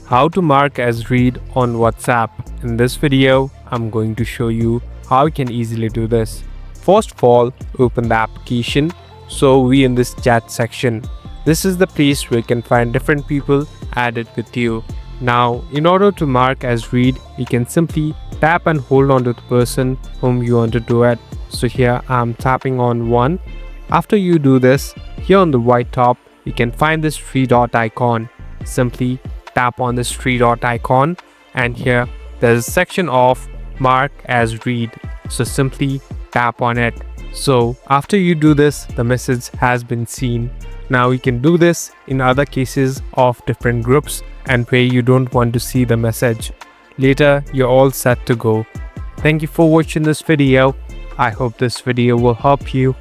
How to mark as read on WhatsApp. In this video, I'm going to show you how you can easily do this. First of all, open the application. So we in this chat section. This is the place where you can find different people added with you. Now, in order to mark as read, you can simply tap and hold on to the person whom you want to do it. So here I'm tapping on one. After you do this, here on the right top, you can find this three dot icon. Simply tap on this three dot icon, and here there's a section of mark as read. So simply tap on it. So after you do this, the message has been seen. Now you can do this in other cases of different groups and where you don't want to see the message. Later, you're all set to go. Thank you for watching this video. I hope this video will help you.